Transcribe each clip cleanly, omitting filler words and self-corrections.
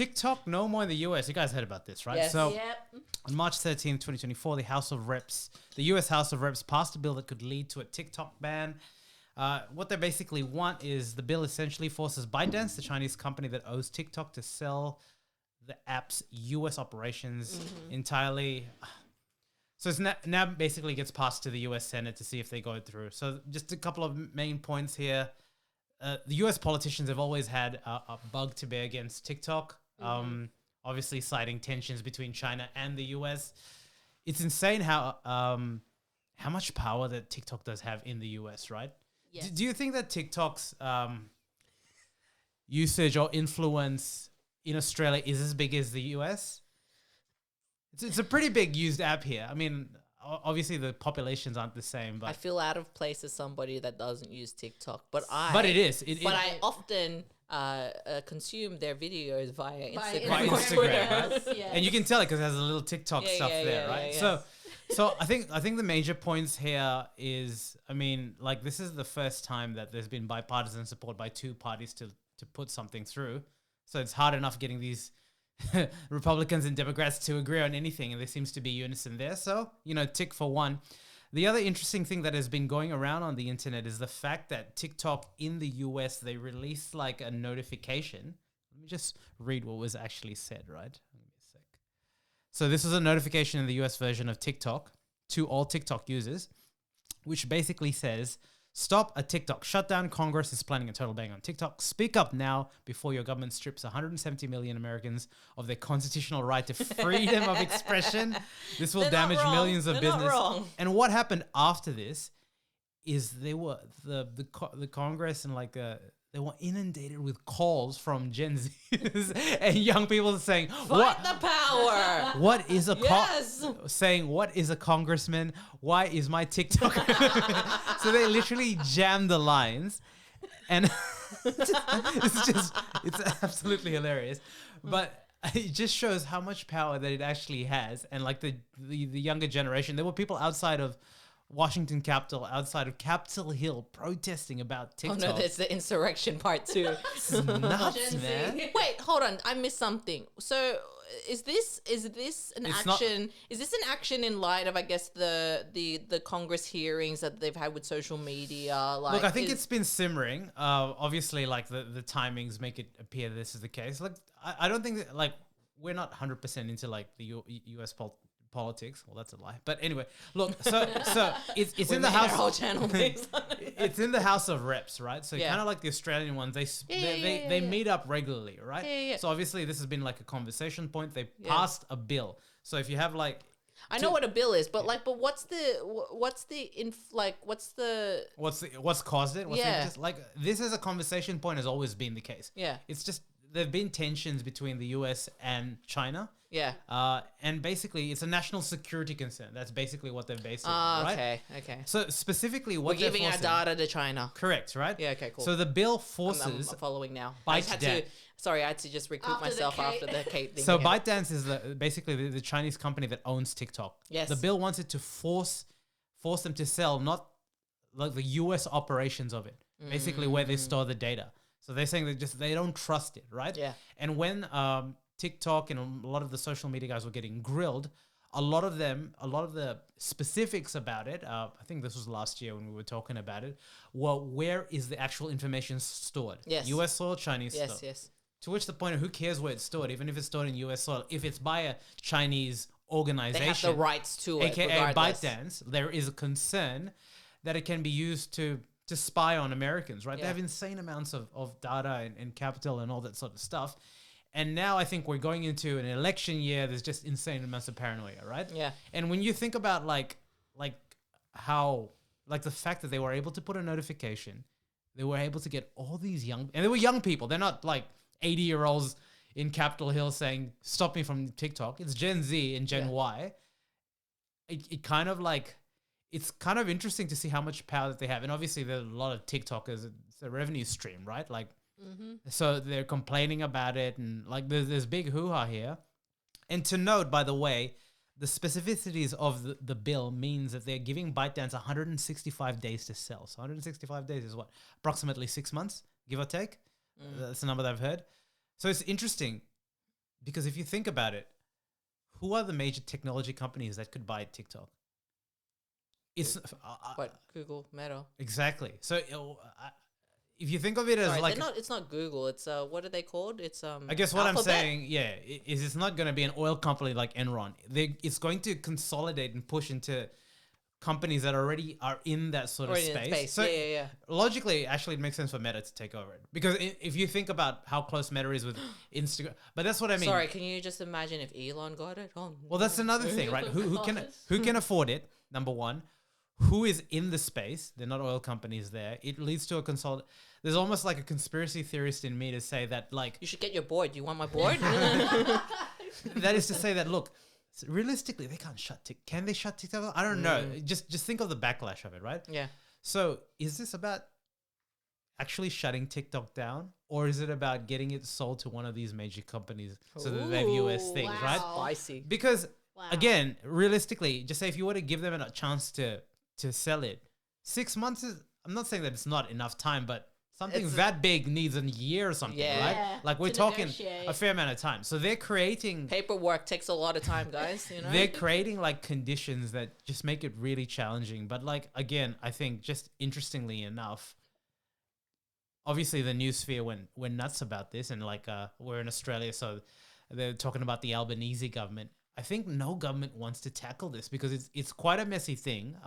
TikTok no more in the US. You guys heard about this, right? Yes. So Yep. on March 13th, 2024, the US House of Reps passed a bill that could lead to a TikTok ban. What they basically want is the bill essentially forces ByteDance, the Chinese company that owns TikTok, to sell the app's US operations entirely. So it's now basically gets passed to the US Senate to see if they go through. So just a couple of main points here. The US politicians have always had a bug to bear against TikTok, obviously citing tensions between China and the US. It's insane how much power that TikTok does have in the US, right? Yes. Do you think that TikTok's usage or influence in Australia is as big as the US? It's a pretty big used app here. I mean, obviously the populations aren't the same, I but feel out of place as somebody that doesn't use TikTok, but it is. I often consume their videos via Instagram. By or Instagram, Twitter. right? Yes. And you can tell it because it has a little TikTok stuff there, right? So I think the major points here is, I mean, like this is the first time that there's been bipartisan support by two parties to put something through. So it's hard enough getting these Republicans and Democrats to agree on anything, and there seems to be unison there. So, tick for one. The other interesting thing that has been going around on the internet is the fact that TikTok in the US, they released like a notification. Let me just read what was actually said, right? Give me a sec. So this is a notification in the US version of TikTok to all TikTok users, which basically says, stop a TikTok shutdown. Congress is planning a total ban on TikTok. Speak up now before your government strips 170 million Americans of their constitutional right to freedom of expression. This will They're not damage wrong. millions of They're not business. wrong. And what happened after this is they were the Congress and they were inundated with calls from Gen Zers and young people saying, Fight the power. what is a Yes. saying what is a congressman? Why is my TikTok? So they literally jammed the lines, and it's absolutely hilarious. But it just shows how much power that it actually has, and like the younger generation, there were people outside of Washington Capitol, outside of Capitol Hill, protesting about Oh TikTok. no, there's the insurrection part too. It's nuts, Gen Z. man. Wait, hold on. I missed something. So is this an It's not- action? Is this an action in light of, I guess, the Congress hearings that they've had with social media? Like, Look, I think it's been simmering. Obviously, like the timings make it appear this is the case. Like, I don't think that, like, we're not 100% into like the US politics. Well, that's a lie. But anyway, look, so it's in the Our House. whole channel based on it. It's in the House of Reps, right? So Yeah. kind of like the Australian ones, they yeah. meet up regularly, right? Yeah. So obviously this has been like a conversation point. They passed a bill. So if you have like, I know what a bill is, but what's what's caused it? Yeah. Just like this is a conversation point has always been the case. Yeah. It's just there've been tensions between the US and China. Yeah. And basically it's a national security concern. That's basically what they've based it on, right? Okay. So specifically what We're they're giving our forcing- data to China. Correct, right? Yeah, okay, cool. So the bill I'm forces following now. I just had ByteDance. to. Sorry, I had to just recoup After the myself Kate. after the Kate thing. So again. ByteDance is basically the Chinese company that owns TikTok. Yes. The bill wants it to force them to sell not like the US operations of it, basically where they store the data. So they're saying they don't trust it, right? Yeah. And when TikTok and a lot of the social media guys were getting grilled, a lot of the specifics about it, I think this was last year when we were talking about it, well, where is the actual information stored? Yes. US soil, Chinese soil. Yes. To which the point of who cares where it's stored, even if it's stored in US soil, if it's by a Chinese organization, They have the rights to it, aka regardless. ByteDance, there is a concern that it can be used to spy on Americans, right? They Yeah. have insane amounts of data and capital and all that sort of stuff. And now I think we're going into an election year. There's just insane amounts of paranoia, right? Yeah. And when you think about like how like the fact that they were able to put a notification, they were able to get all these and they were young people. They're not like 80-year-olds in Capitol Hill saying, stop me from TikTok. It's Gen Z and Gen Y. It kind of like, it's kind of interesting to see how much power that they have. And obviously there's a lot of TikTokers. It's a revenue stream, right? Like, so they're complaining about it and like there's big hoo-ha here. And to note, by the way, the specificities of the bill means that they're giving ByteDance 165 days to sell. So 165 days is what? Approximately 6 months, give or take. That's the number that I've heard. So it's interesting. Because if you think about it, who are the major technology companies that could buy TikTok? It's What, Google, Meta? exactly. So if you think of it as Sorry, like it's not Google. It's what are they called? It's I guess what Alphabet? I'm saying, yeah, is it's not going to be an oil company like Enron. It's going to consolidate and push into companies that already are in that sort of Already in space. space. So Yeah. logically, actually, it makes sense for Meta to take over it because if you think about how close Meta is with Instagram, but that's what I mean. Sorry, can you just imagine if Elon got it? Oh, Well, that's another thing, right? Who can afford it? Number one, who is in the space? They're not oil companies there. It leads to a consult. There's almost like a conspiracy theorist in me to say that, like, you should get your board. You want my board? that is to say that, look, realistically, they can't shut TikTok. Can they shut TikTok? I don't know. Just think of the backlash of it, right? Yeah. So is this about actually shutting TikTok down, or is it about getting it sold to one of these major companies so that they have US things, wow. right? Spicy. Because Wow. again, realistically, just say if you were to give them a chance to sell it, 6 months is. I'm not saying that it's not enough time, but something It's that big needs a year or something, Yeah. right? Yeah, Like we're to talking negotiate. a fair amount of time. So they're creating. Paperwork takes a lot of time, guys. You know. They're creating like conditions that just make it really challenging. But like again, I think just interestingly enough, obviously the news sphere went nuts about this, and like we're in Australia, so they're talking about the Albanese government. I think no government wants to tackle this because it's quite a messy thing.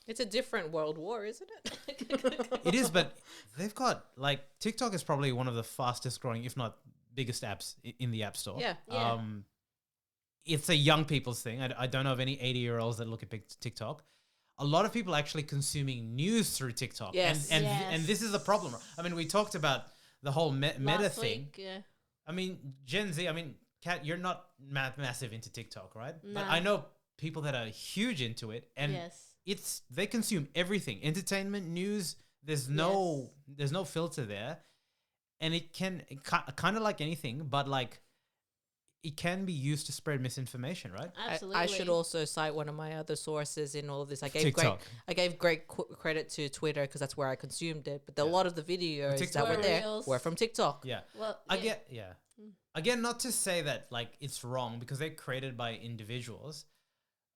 It's a different world war, isn't it? It is, but they've got like TikTok is probably one of the fastest growing, if not biggest apps in the App Store. Yeah. Yeah. It's a young people's thing. I don't know of any 80-year-olds that look at TikTok. A lot of people are actually consuming news through TikTok. Yes. And Yes. this is a problem. I mean, we talked about the whole meta Last thing. week, yeah. I mean, Gen Z, I mean, Kat, you're not massive into TikTok, right? No. But I know people that are huge into it, and Yes. they consume everything, entertainment, news. There's no filter there, and it can kind of like anything, but like it can be used to spread misinformation, right? Absolutely. I should also cite one of my other sources in all of this. I gave TikTok. great credit to Twitter because that's where I consumed it. But a lot of the videos TikTok that were there Reels. were from TikTok. Yeah. Well, Again, not to say that like it's wrong because they're created by individuals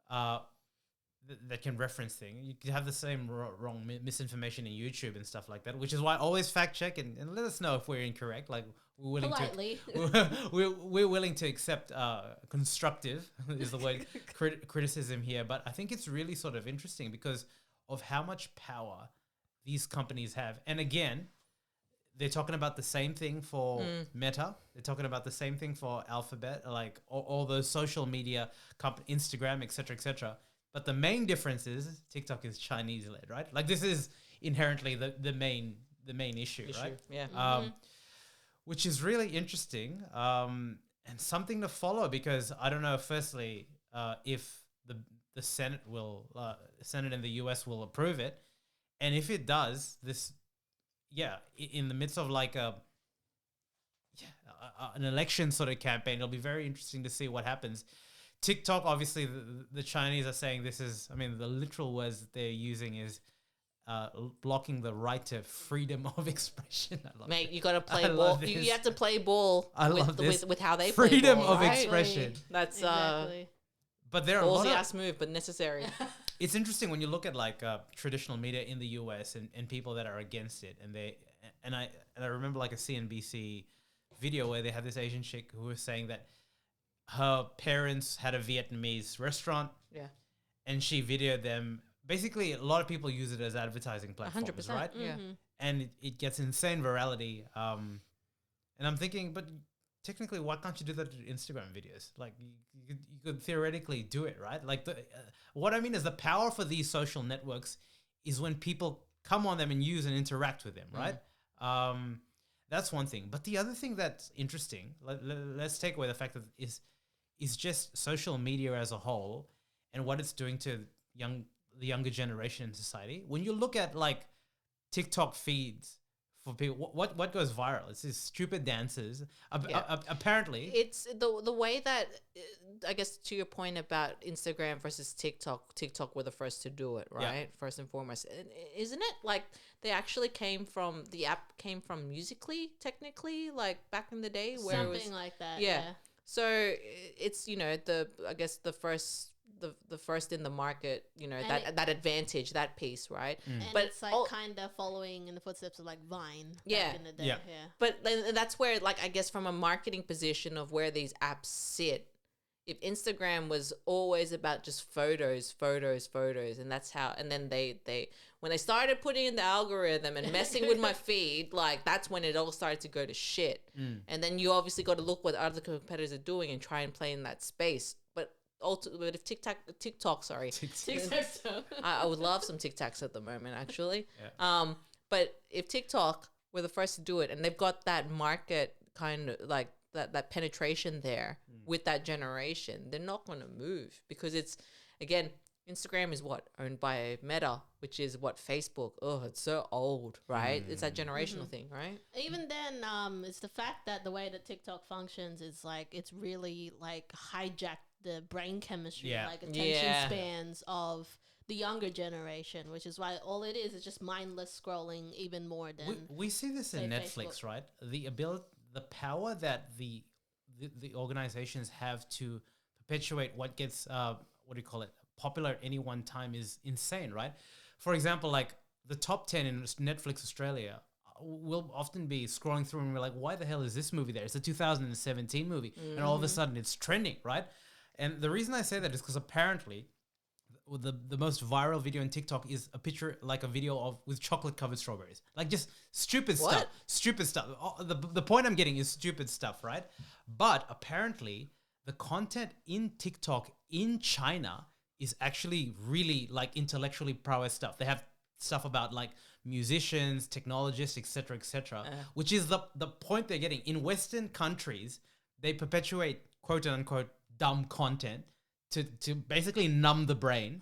that can reference things. You could have the same wrong misinformation in YouTube and stuff like that, which is why I always fact check and let us know if we're incorrect. Like we're willing politely. to we're willing to accept constructive is the word criticism here. But I think it's really sort of interesting because of how much power these companies have. And again, they're talking about the same thing for Meta. They're talking about the same thing for Alphabet, like all those social media Instagram, etc. But the main difference is TikTok is Chinese led, right? Like this is inherently the main issue, right? Yeah. Which is really interesting and something to follow because I don't know. Firstly, if the Senate Senate in the US will approve it, and if it does, this. Yeah, in the midst of like an election sort of campaign, it'll be very interesting to see what happens. TikTok, obviously, the Chinese are saying this is, I mean, the literal words that they're using is blocking the right to freedom of expression. Mate, you got to play ball. You have to play ball with how they freedom play ball, of right? expression. That's Exactly. But there are a lot ballsy of, ass move, but necessary. it's interesting when you look at like traditional media in the US and people that are against it, and I remember like a CNBC video where they had this Asian chick who was saying that her parents had a Vietnamese restaurant, and she videoed them. Basically, a lot of people use it as advertising platforms, 100%, right? yeah. And it gets insane virality. And I'm thinking, but technically, why can't you do that to Instagram videos? Like you could theoretically do it, right? Like what I mean is the power for these social networks is when people come on them and use and interact with them, right? That's one thing. But the other thing that's interesting, let's take away the fact that is just social media as a whole and what it's doing to the younger generation in society. When you look at like TikTok feeds for people, what goes viral? It's these stupid dances. Apparently, It's the way that I guess to your point about Instagram versus TikTok. TikTok were the first to do it, right? First and foremost, isn't it? Like the app came from Musically, technically, like back in the day, where Something it was like that. yeah. Yeah. So it's I guess the first in the market, that advantage, that piece, right? And But it's like kind of following in the footsteps of like Vine back in the day. Yeah. But that's where, like, I guess from a marketing position of where these apps sit, if Instagram was always about just photos, and that's how, and then they when they started putting in the algorithm and messing with my feed, like, that's when it all started to go to shit. And then you obviously got to look what other competitors are doing and try and play in that space. But if TikTok, sorry, I would love some TikToks at the moment, actually. Yeah. But if TikTok were the first to do it, and they've got that market kind of like that penetration there with that generation, they're not going to move, because it's, again, Instagram is owned by Meta, which is Facebook. Oh, it's so old, right? It's that generational thing, right? Even then, it's the fact that the way that TikTok functions is like it's really like hijacked the brain chemistry, like attention spans of the younger generation, which is why all it is just mindless scrolling even more than we see this in Netflix, Facebook. right? The power that the organizations have to perpetuate what gets popular at any one time is insane, right? For example, like the top 10 in Netflix Australia, we'll often be scrolling through and we're like, why the hell is this movie there? It's a 2017 movie. And all of a sudden it's trending, right? And the reason I say that is because apparently the most viral video on TikTok is a picture, like a video with chocolate covered strawberries, like just stupid stuff. The point I'm getting is stupid stuff, right? But apparently the content in TikTok in China is actually really like intellectually prowess stuff. They have stuff about like musicians, technologists, etc., which is the point they're getting. In Western countries, they perpetuate quote unquote dumb content to basically numb the brain,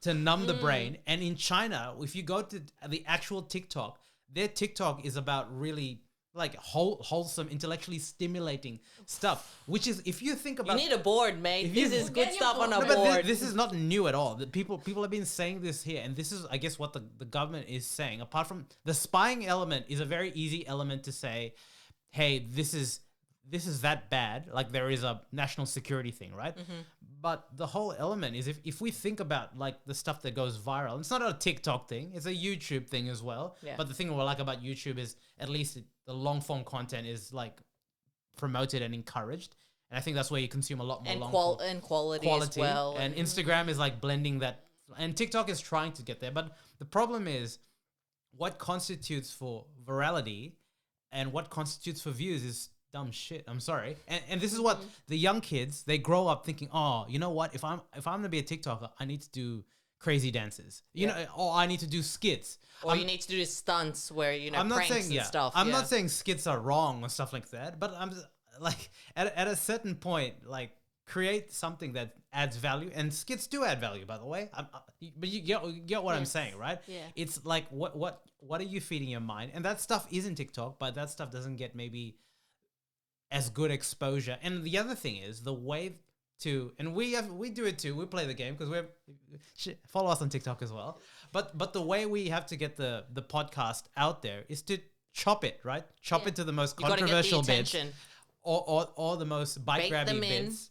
to numb the brain. And in China, if you go to the actual TikTok, their TikTok is about really like wholesome, intellectually stimulating stuff, which is, if you think about, you need a board, mate. This is good stuff on a board. This is not new at all. People have been saying this here, and this is, I guess, what the government is saying. Apart from the spying element is a very easy element to say, hey, this is that bad. Like, there is a national security thing, right? But the whole element is, if we think about like the stuff that goes viral, it's not a TikTok thing, it's a YouTube thing as well. But the thing we like about YouTube is at least the long form content is like promoted and encouraged. And I think that's where you consume a lot more and quality as well. And Instagram is like blending that, and TikTok is trying to get there. But the problem is, what constitutes for virality and what constitutes for views is dumb shit. I'm sorry. And this is what the young kids, they grow up thinking, oh, you know what? If I'm gonna be a TikToker, I need to do crazy dances. You know, or I need to do skits. Or you need to do stunts where, I'm not pranks saying, and stuff. I'm not saying skits are wrong or stuff like that, but I'm like, at a certain point, like, create something that adds value. And skits do add value, by the way. But you get what I'm saying, right? Yeah. It's like, what are you feeding your mind? And that stuff is in TikTok, but that stuff doesn't get maybe as good exposure. And the other thing is the way to, and we do it too. We play the game because follow us on TikTok as well. But the way we have to get the podcast out there is to chop it, right? Chop it to the most controversial bits, or the most bite grabbing bits,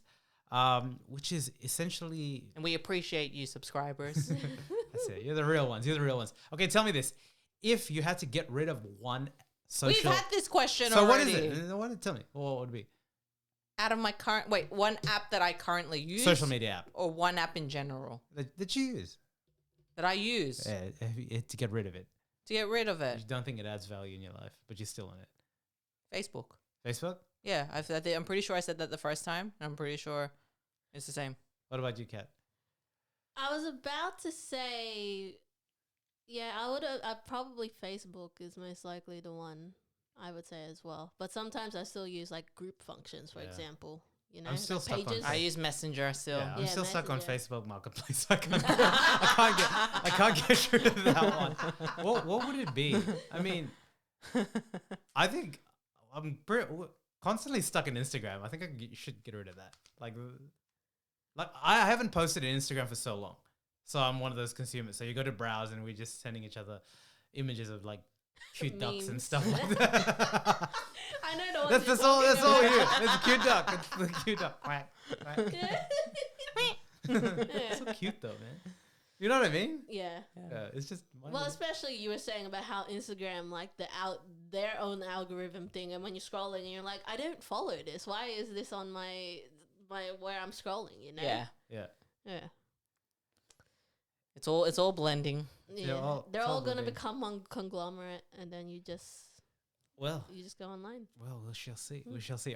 which is essentially. And we appreciate you, subscribers. That's it. You're the real ones. Okay, tell me this: if you had to get rid of one social, we've had this question so already. what is it? Tell me. What would it be? Out of my one app that I currently use, social media app, or one app in general that you use, that I use, to get rid of it. To get rid of it. You don't think it adds value in your life, but you're still on it. Facebook? Yeah, I'm pretty sure I said that the first time. I'm pretty sure it's the same. What about you, Kat? I was about to say, yeah, I'd probably Facebook is most likely the one I would say as well. But sometimes I still use like group functions, for example. You know, I'm still stuck on. I use Messenger still. Yeah, I'm still stuck on Facebook Marketplace. I can't get rid of that one. What would it be? I mean, I think I'm constantly stuck in Instagram. I think should get rid of that. Like I haven't posted on Instagram for so long, so I'm one of those consumers. So you go to browse and we're just sending each other images of like cute ducks and Memes. stuff like that. I know the ones That's you're that's all. That's talking all about. you. It's a cute duck. It's the cute duck. Quack, quack. Yeah. So cute though, man. You know what I mean? Yeah. Yeah, it's just. Well, especially you were saying about how Instagram, like their own algorithm thing, and when you're scrolling, and you're like, I don't follow this. Why is this on my where I'm scrolling? You know? Yeah. Yeah. Yeah. It's all blending. Yeah. all- They're it's all all gonna blending. become one conglomerate, and then you just Well, go online. we shall see. We shall see.